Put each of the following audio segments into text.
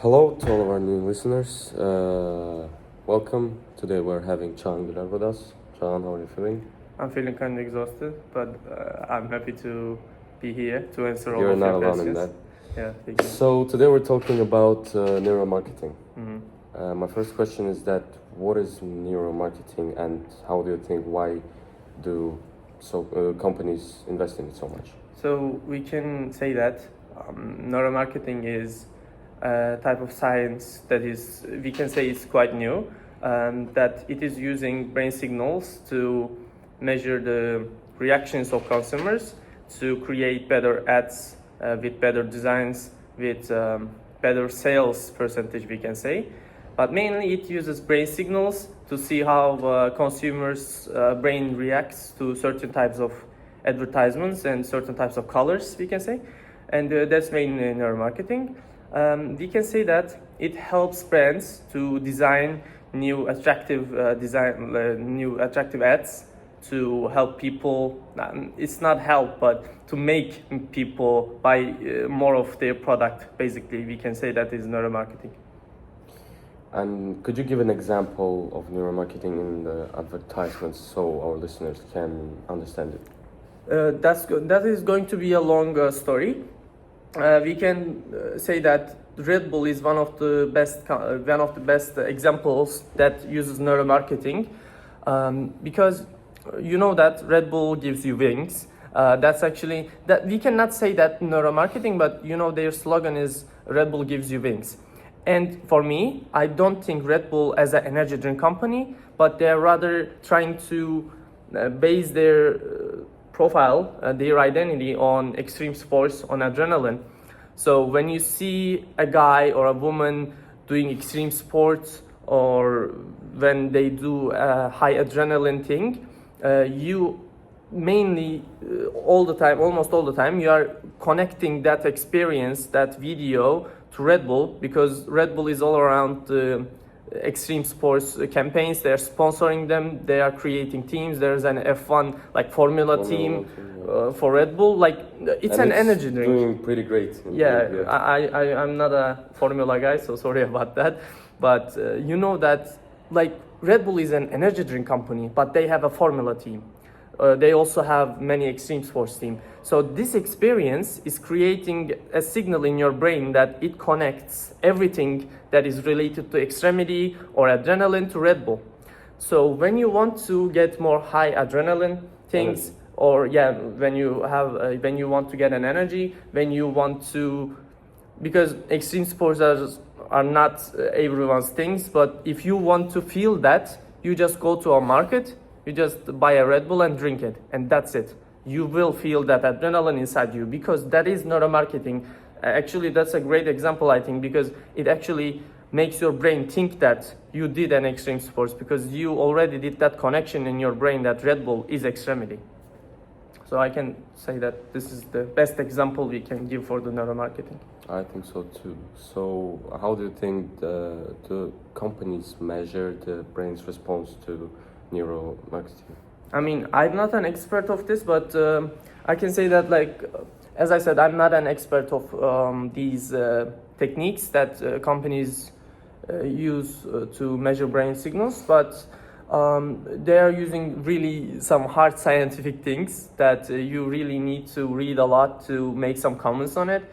Hello to all of our new listeners. Welcome. Today we're having Can Güler with us. Can, how are you feeling? I'm feeling kind of exhausted, but I'm happy to be here to answer all You're of not your alone questions. in that. Yeah, thank you. So today we're talking about neuromarketing. Mhm. My first question is that what is neuromarketing and how do you think why do companies invest in it so much? So we can say that neuromarketing is a type of science that is, we can say, is quite new. That it is using brain signals to measure the reactions of consumers to create better ads with better designs, with better sales percentage, we can say. But mainly it uses brain signals to see how consumers' brain reacts to certain types of advertisements and certain types of colors, we can say. And that's mainly neuromarketing. We can say that it helps brands to design new attractive new attractive ads to help people. It's not help, but to make people buy more of their product. Basically, we can say that is neuromarketing. And could you give an example of neuromarketing in the advertisements so our listeners can understand it? That is going to be a long story. We can say that Red Bull is one of the best examples that uses neuromarketing, because you know that Red Bull gives you wings. That's actually that we cannot say that neuromarketing, but you know their slogan is Red Bull gives you wings. And for me, I don't think Red Bull as an energy drink company, but they're rather trying to base their profile, their identity on extreme sports, on adrenaline. So when you see a guy or a woman doing extreme sports, or when they do a high adrenaline thing, you mainly almost all the time, you are connecting that experience, that video to Red Bull, because Red Bull is all around extreme sports campaigns. They are sponsoring them. They are creating teams. There's an F1 like Formula team for Red Bull. Like it's an energy drink. Doing pretty great. Yeah, I'm not a Formula guy, so sorry about that. But you know that like Red Bull is an energy drink company, but they have a Formula team. They also have many extreme sports teams. So this experience is creating a signal in your brain that it connects everything that is related to extremity or adrenaline to Red Bull. So when you want to get more high adrenaline things, or when you want to get an energy, when you want to, because extreme sports are not everyone's things, but if you want to feel that, you just go to a market, you just buy a Red Bull and drink it, and that's it. You will feel that adrenaline inside you, because that is neuromarketing. Actually, that's a great example, I think, because it actually makes your brain think that you did an extreme sports, because you already did that connection in your brain that Red Bull is extremity. So I can say that this is the best example we can give for the neuromarketing. I think so too. So how do you think the companies measure the brain's response to neuromarketing? I mean, I'm not an expert of this, but I can say that, like, as I said, I'm not an expert of these techniques that companies use to measure brain signals, but they are using really some hard scientific things that you really need to read a lot to make some comments on it.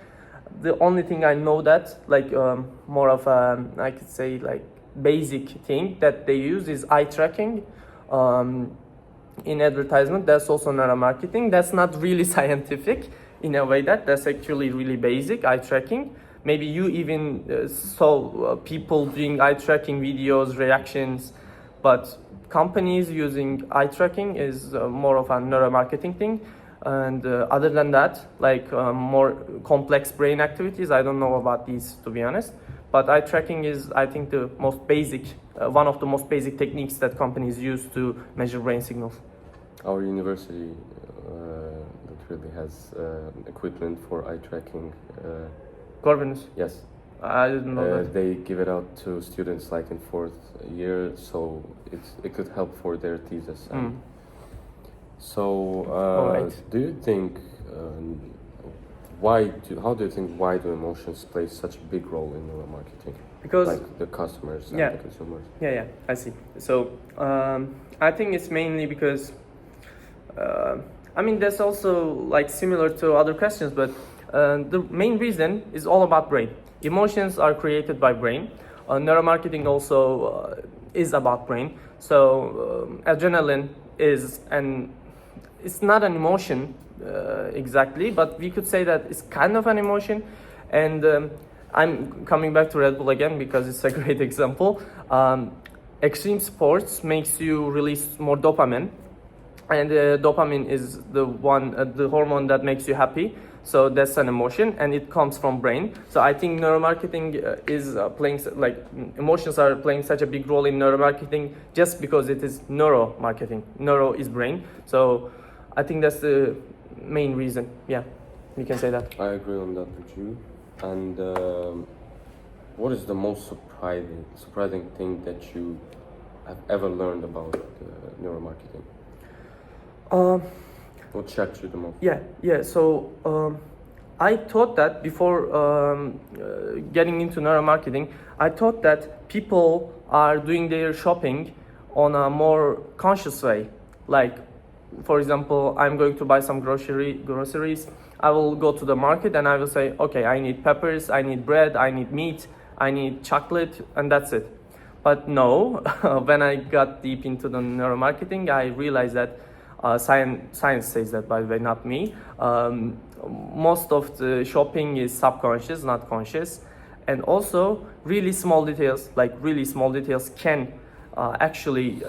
The only thing I know that, like, more of a, I could say, like, basic thing that they use is eye tracking. In advertisement, that's also neuromarketing. That's not really scientific in a way. That's actually really basic, eye tracking. Maybe you even saw people doing eye tracking videos, reactions, but companies using eye tracking is more of a neuromarketing thing. And other than that, like more complex brain activities, I don't know about these, to be honest. But eye tracking is, I think, the most basic, one of the most basic techniques that companies use to measure brain signals. Our university that really has equipment for eye tracking. Corvinus? Yes. I didn't know that. They give it out to students like in fourth year, so it could help for their thesis. So, All right. do you think how do you think why do emotions play such a big role in neuromarketing? Because Like the customers and Yeah. the consumers. yeah, I see. So I think it's mainly because I mean that's also like similar to other questions, but the main reason is all about brain. Emotions are created by brain. Neuromarketing also is about brain. So adrenaline is it's not an emotion exactly, but we could say that it's kind of an emotion. And I'm coming back to Red Bull again because it's a great example. Extreme sports makes you release more dopamine, and dopamine is the hormone that makes you happy. So that's an emotion, and it comes from brain. So I think neuromarketing is playing like emotions are playing such a big role in neuromarketing just because it is neuromarketing. Neuro is brain. So I think that's the main reason. Yeah, you can say that. I agree on that with you. And what is the most surprising thing that you have ever learned about neuromarketing? What shocked you the most? Yeah. So I thought that before getting into neuromarketing, I thought that people are doing their shopping on a more conscious way. Like, for example, I'm going to buy some groceries. I will go to the market and I will say, okay, I need peppers, I need bread, I need meat, I need chocolate, and that's it. But no, when I got deep into the neuromarketing, I realized that science says that, by the way, not me. Most of the shopping is subconscious, not conscious. And also, really small details can actually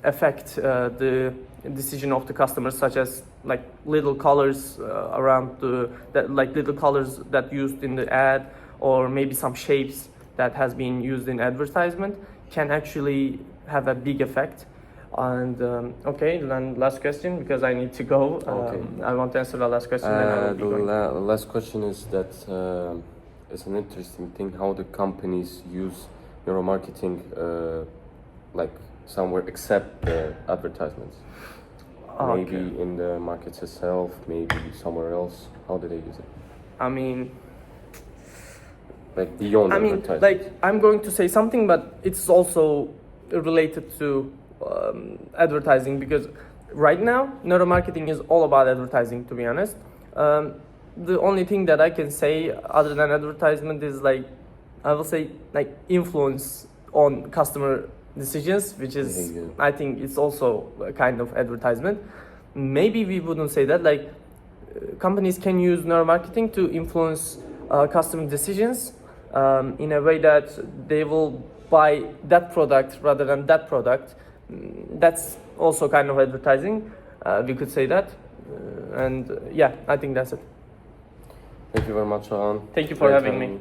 affect the decision of the customers, such as like little colors little colors that used in the ad, or maybe some shapes that has been used in advertisement can actually have a big effect. And okay, then last question, because I need to go. Okay. I want to answer the last question. Then I will be going. The last question is that it's an interesting thing how the companies use neuromarketing like somewhere except the advertisements. Maybe in the markets itself, maybe somewhere else. How do they use it? I mean, like beyond advertising. like I'm going to say something, but it's also related to advertising, because right now neuromarketing is all about advertising, to be honest. The only thing that I can say other than advertisement is like, I will say like influence on customer decisions, which is I think it's also a kind of advertisement. Maybe we wouldn't say that, like companies can use neuromarketing to influence customer decisions in a way that they will buy that product rather than that product. That's also kind of advertising, we could say that. And yeah, I think that's it. Thank you very much, Alan. Thank you for Great having me.